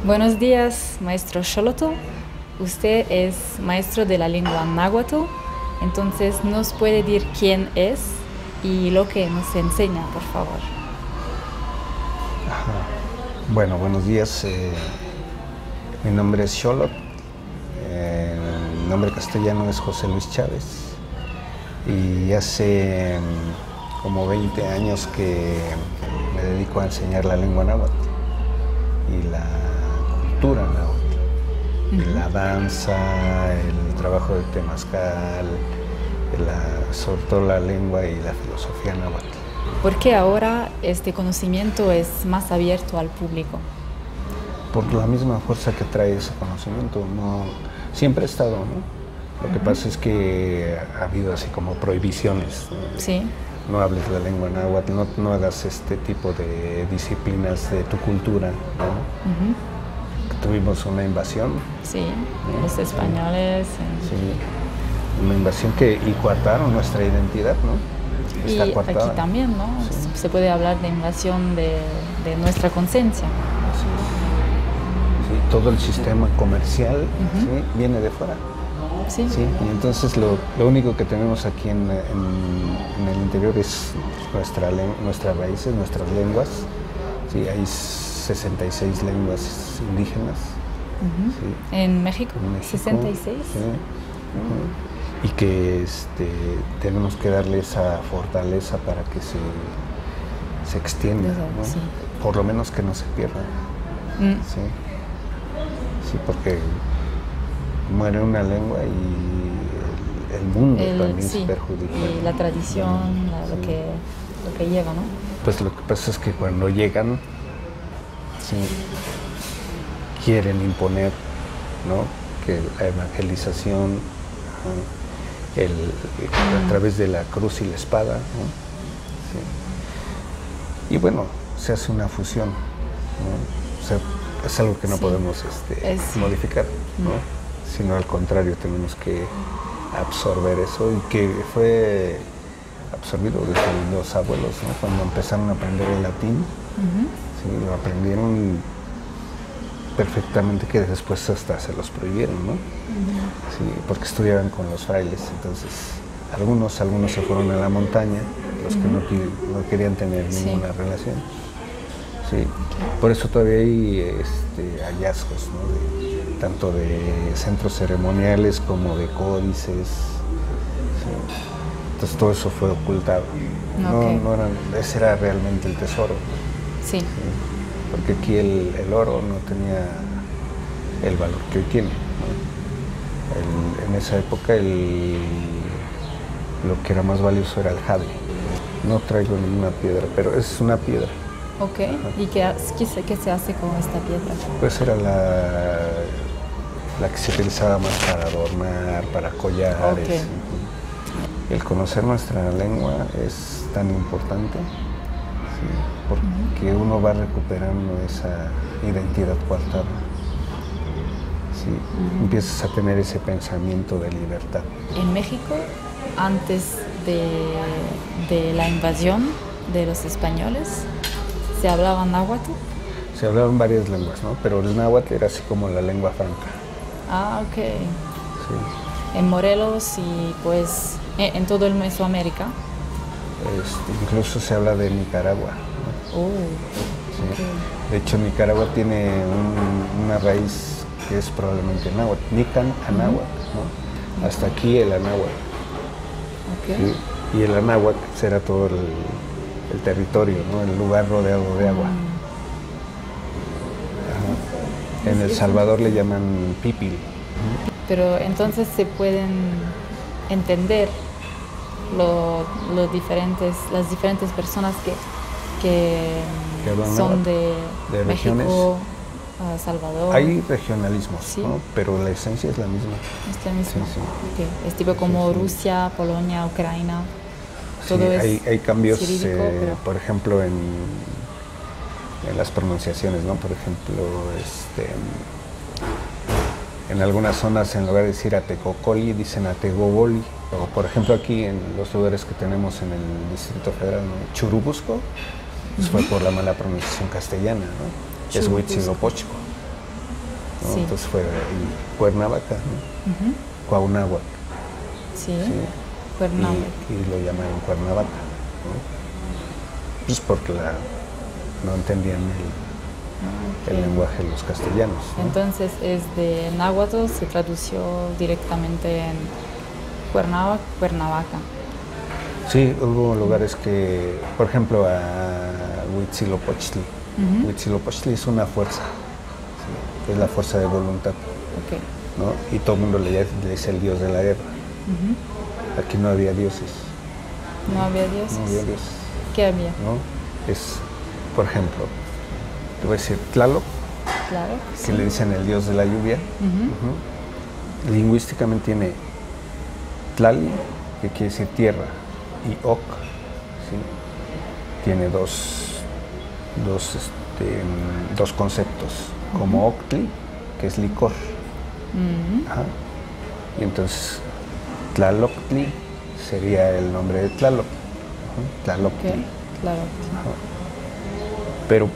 Buenos días, maestro Xolotl. Usted es maestro de la lengua náhuatl, entonces nos puede decir quién es y lo que nos enseña, por favor. Ajá. Bueno, buenos días. Mi nombre es Xolotl. El nombre castellano es José Luis Chávez. Y hace como 20 años que me dedico a enseñar la lengua náhuatl y la cultura náhuatl, y la danza, el trabajo del temazcal, sobre todo la lengua y la filosofía náhuatl. ¿Por qué ahora este conocimiento es más abierto al público? Por la misma fuerza que trae ese conocimiento. No, siempre ha estado, ¿no? Lo que pasa es que ha habido así como prohibiciones. Sí. No hables la lengua náhuatl, no hagas este tipo de disciplinas de tu cultura, ¿no? Tuvimos una invasión. Sí, ¿no? los españoles. Sí, una invasión y coartaron nuestra identidad, ¿no? Está y coartada. Aquí también, ¿no? Sí. Se puede hablar de invasión de nuestra conciencia. Así es. Sí, todo el sistema comercial ¿sí? viene de fuera. Sí. Sí, y entonces lo único que tenemos aquí en el interior es nuestras raíces, nuestras lenguas. Sí, hay 66 lenguas indígenas. Sí. ¿En México? En México 66. Sí. Y que tenemos que darle esa fortaleza para que se extienda, ¿no? Sí. Por lo menos que no se pierda. Sí. Sí, porque muere una lengua y el mundo también se perjudica. Y la tradición, lo que lleva, ¿no? Pues lo que pasa es que cuando llegan, sí, quieren imponer, ¿no? Que la evangelización, ¿no? A través de la cruz y la espada, ¿no? Sí. Y bueno, se hace una fusión, ¿no? O sea, es algo que no podemos modificar, ¿no? Sino al contrario, tenemos que absorber eso y que fue absorbido desde los abuelos, ¿no? Cuando empezaron a aprender el latín, sí, lo aprendieron perfectamente, que después hasta se los prohibieron, ¿no? Sí, porque estudiaban con los frailes, entonces algunos se fueron a la montaña, los que no querían tener ninguna relación. Sí. Por eso todavía hay hallazgos, ¿no? Tanto de centros ceremoniales como de códices. Sí. Entonces todo eso fue ocultado. Ese era realmente el tesoro. Sí. Sí. Porque aquí el oro no tenía el valor que hoy tiene, ¿no? En esa época lo que era más valioso era el jade. No traigo ninguna piedra, pero es una piedra. Ok. Ajá. ¿Y qué se hace con esta piedra? Pues era la que se utilizaba más para adornar, para collares. Okay. El conocer nuestra lengua es tan importante, ¿sí? Porque uno va recuperando esa identidad coartada. ¿Sí? Empiezas a tener ese pensamiento de libertad. En México, antes de la invasión de los españoles, ¿se hablaba náhuatl? Se hablaban varias lenguas, ¿no? Pero el náhuatl era así como la lengua franca. Ah, ok. Sí. En Morelos y pues en todo el Mesoamérica. Incluso se habla de Nicaragua, ¿no? Sí. Okay. De hecho, Nicaragua tiene una raíz que es probablemente náhuatl, Nican anáhuatl, ¿no? Hasta aquí el anáhuatl. Okay. Y el anáhuatl será todo el territorio, ¿no? El lugar rodeado de agua. En El Salvador le llaman pipil. Pero entonces se pueden entender las diferentes personas que son de México, Salvador. Hay regionalismos, ¿sí? ¿No? Pero la esencia es la misma. Es la misma. Sí. Okay. Es tipo como Rusia, Polonia, Ucrania. Todo sí, hay cambios, pero... por ejemplo, en las pronunciaciones, ¿no? Por ejemplo, en algunas zonas, en lugar de decir Atecocoli, dicen Ategoboli. O, por ejemplo, aquí en los lugares que tenemos en el Distrito Federal, ¿no? Churubusco, pues fue por la mala pronunciación castellana, ¿no? Es Huitzilopochtli. ¿no? Sí. Entonces fue y Cuernavaca, ¿no? Ujú. Cuauhnáhuac, Sí, ¿sí? Cuernavaca. Y lo llamaron Cuernavaca, ¿no? Pues porque no entendían el Ok. lenguaje de los castellanos, ¿no? Entonces es de náhuatl, se tradució directamente en Cuernavaca. Sí, hubo lugares que, por ejemplo, a Huitzilopochtli. Ujú. Huitzilopochtli es una fuerza, ¿sí? Es la fuerza de voluntad, Ok. ¿no? Y todo el mundo le dice el dios de la guerra. Ujú. Aquí no había dioses, No había dioses. no había dioses, ¿Qué había? ¿no? Es, por ejemplo, te voy a decir Tlaloc, Claro. que le dicen el dios de la lluvia. Ujú. Ujú. Lingüísticamente tiene Tlali, que quiere decir tierra, y Oc, ¿sí? Tiene dos conceptos, como Octli, que es licor. Ujú. Ajá. Y entonces Tlaloctli sería el nombre de Tlaloc. Ajá. Tlaloctli. Ok, claro. Pero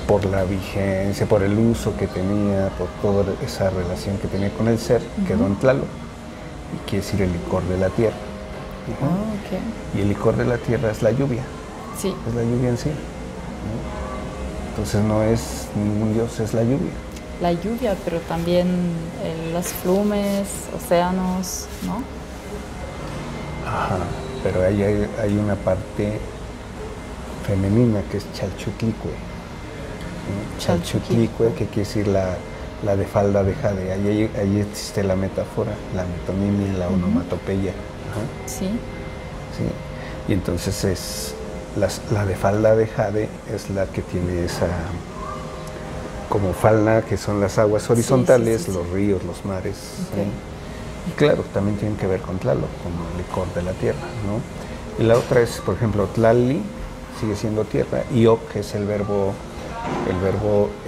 por la vigencia, por el uso que tenía, por toda esa relación que tenía con el ser, quedó en Tlaloc, y quiere decir el licor de la tierra. Ajá. Ah, ok. Y el licor de la tierra es la lluvia, Sí, es la lluvia en sí, ¿no? Entonces no es ningún dios, es la lluvia. la lluvia, pero también las flumes, océanos, ¿no? Ajá, pero ahí hay una parte femenina que es Chalchutlicue, ¿no? Chalchutlicue, que quiere decir la de falda de jade. Ahí existe la metáfora, la metonimia, la onomatopeya. Ajá, Sí. ¿sí? Y entonces la de falda de jade es la que tiene esa como falda, que son las aguas horizontales, sí. los ríos, los mares. Ok. ¿sí? Y claro, también tienen que ver con Tlaloc, como el licor de la tierra, ¿no? Y la otra es, por ejemplo, Tlali, sigue siendo tierra, y Oc es el verbo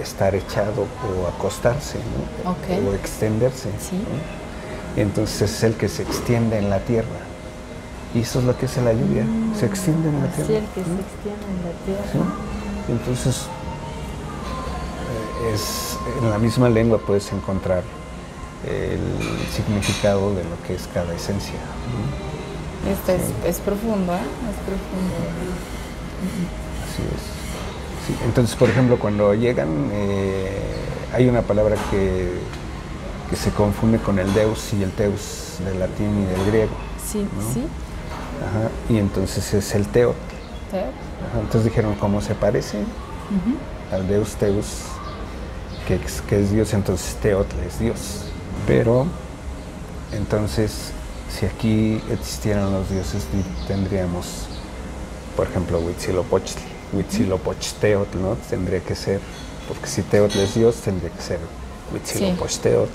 estar echado o acostarse, ¿no? Ok. O extenderse. Sí. ¿no? Entonces es el que se extiende en la tierra. Y eso es lo que hace la lluvia, se extiende en la Así tierra. el que se ¿no? extiende en la tierra. ¿sí? Entonces, en la misma lengua puedes encontrar el significado de lo que es cada esencia. ¿no? Esto es profundo, ¿eh? Es profundo. Así es. Sí, entonces, por ejemplo, cuando llegan, hay una palabra que se confunde con el deus y el teus del latín y del griego. Sí, ¿no? sí. Ajá, y entonces es el teot. Teo. Ajá, entonces dijeron, ¿cómo se parece al deus teus, que es Dios? Entonces Teotl es Dios. Pero, entonces, si aquí existieran los dioses, tendríamos, por ejemplo, Huitzilopochtli, Huitzilopochtteotl, ¿no? Tendría que ser, porque si Teotl es Dios, tendría que ser Huitzilopochtteotl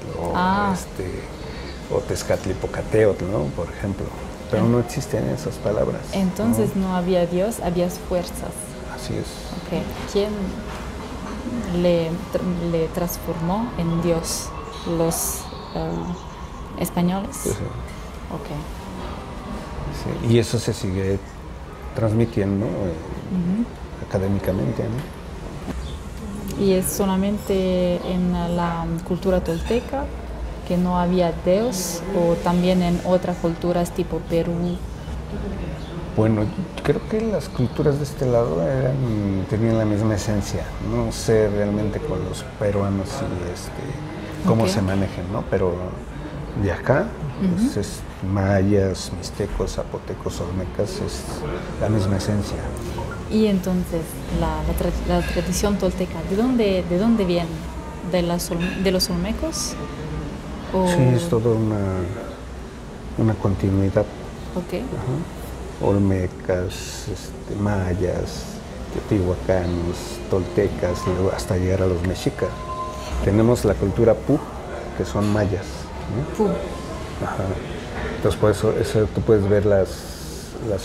o Tezcatlipocateotl, ¿no? Por ejemplo. Pero no existen esas palabras. Entonces no había Dios, había fuerzas. Así es. Ok. ¿Quién le transformó en Dios? ¿Los españoles? Sí, sí. Ok. Sí, y eso se sigue transmitiendo académicamente, ¿no? ¿Y es solamente en la cultura tolteca que no había Dios o también en otras culturas tipo Perú? Bueno, creo que las culturas de este lado tenían la misma esencia. No sé realmente con los peruanos y cómo Ok. se manejan, ¿no? Pero de acá, pues, es mayas, mixtecos, zapotecos, olmecas, es la misma esencia. Y entonces, la tradición tolteca, ¿de dónde viene? ¿De los olmecos? ¿O... Sí, es toda una continuidad. Ok. Ajá. Olmecas, mayas, teotihuacanos, toltecas, y luego hasta llegar a los mexicas. Tenemos la cultura Pu, que son mayas, ¿no? Pu. Ajá. Entonces, por eso tú puedes ver las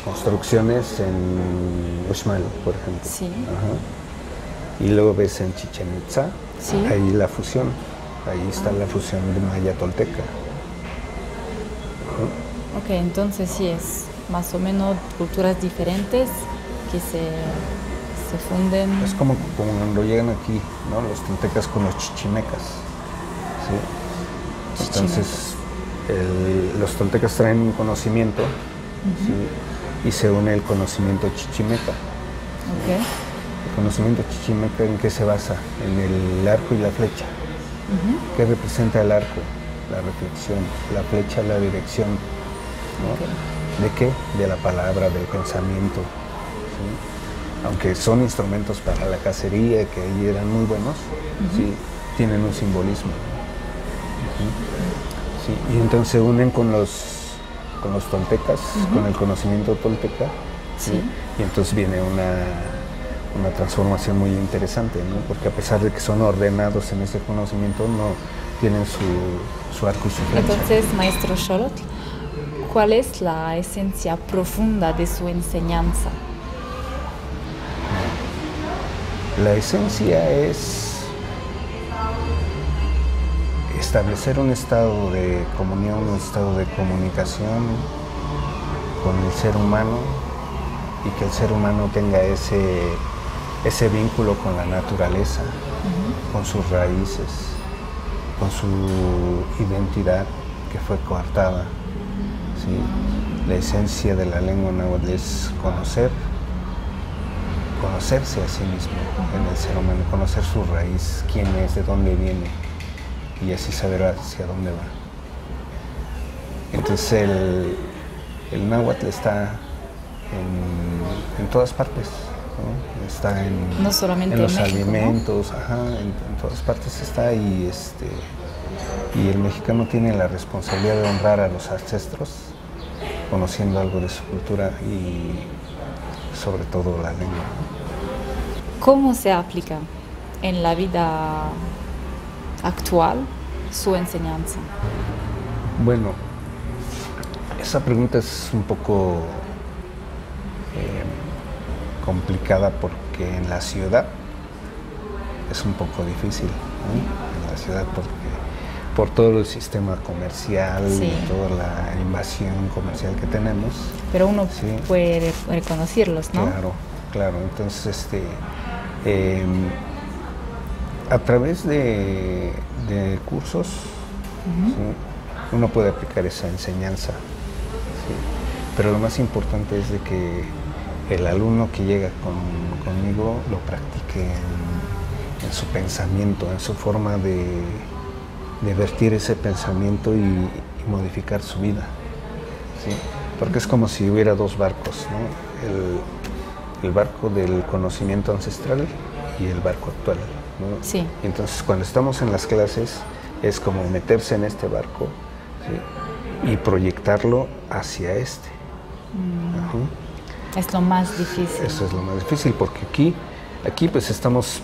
construcciones en Uxmal, por ejemplo. Sí. Ajá. Y luego ves en Chichén Itzá, Sí. ahí la fusión, ahí está la fusión de maya tolteca. Ajá. Ok, entonces sí es más o menos culturas diferentes que se funden. Es como cuando llegan aquí, ¿no? Los toltecas con los chichimecas. ¿Sí? Entonces, los toltecas traen un conocimiento, ¿sí? Y se une el conocimiento chichimeca. Okay. El conocimiento chichimeca, ¿en qué se basa? En el arco y la flecha. ¿Qué representa el arco? La reflexión. La flecha, la dirección, ¿no? Okay. ¿De qué? De la palabra, del pensamiento. ¿Sí? Aunque son instrumentos para la cacería, que ahí eran muy buenos, ¿sí? Tienen un simbolismo. Sí, y entonces se unen con los toltecas, con el conocimiento tolteca, ¿sí? Y entonces viene una transformación muy interesante, ¿no? Porque a pesar de que son ordenados en ese conocimiento, no tienen su arco y su flecha. Entonces, maestro Xolotl, ¿cuál es la esencia profunda de su enseñanza? La esencia es establecer un estado de comunión, un estado de comunicación con el ser humano y que el ser humano tenga ese vínculo con la naturaleza, con sus raíces, con su identidad que fue coartada. ¿Sí? La esencia de la lengua náhuatl es conocerse a sí mismo en el ser humano, conocer su raíz, quién es, de dónde viene, y así saber hacia dónde va. Entonces el náhuatl está en todas partes, ¿no? Está no solamente en los en México, alimentos, ¿no? En todas partes está, y el mexicano tiene la responsabilidad de honrar a los ancestros, conociendo algo de su cultura y sobre todo la lengua. ¿Cómo se aplica en la vida actual su enseñanza? Bueno, esa pregunta es un poco complicada porque en la ciudad es un poco difícil, ¿no? En la ciudad por todo el sistema comercial y toda la invasión comercial que tenemos. Pero uno puede reconocerlos, ¿no? Claro. Entonces, a través de cursos, ¿sí? Uno puede aplicar esa enseñanza, ¿sí? Pero lo más importante es de que el alumno que llega conmigo lo practique en su pensamiento, en su forma de vertir ese pensamiento y modificar su vida, ¿sí? Porque es como si hubiera dos barcos, ¿no? El barco del conocimiento ancestral y el barco actual, ¿no? Sí. Entonces, cuando estamos en las clases, es como meterse en este barco, ¿sí? Y proyectarlo hacia este. Es lo más difícil. Eso es lo más difícil, porque aquí pues estamos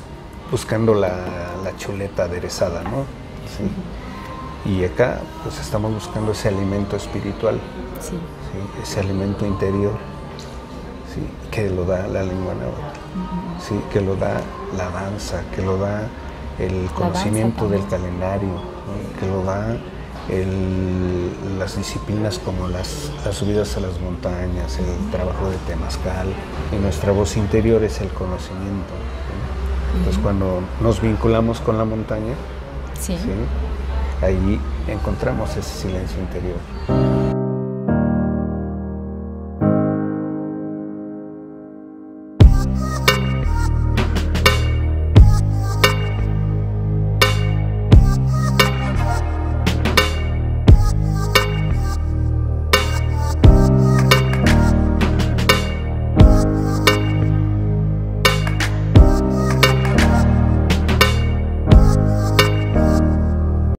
buscando la chuleta aderezada, ¿no? Sí. Y acá pues estamos buscando ese alimento espiritual, ¿sí? Ese alimento interior, ¿sí? Que lo da la lengua náhuatl, ¿sí? Que lo da la danza, que lo da el conocimiento del calendario, ¿no? Que lo da las disciplinas como las subidas a las montañas, el trabajo de temazcal, y nuestra voz interior es el conocimiento, ¿sí? Entonces cuando nos vinculamos con la montaña, ¿sí? Ahí encontramos ese silencio interior.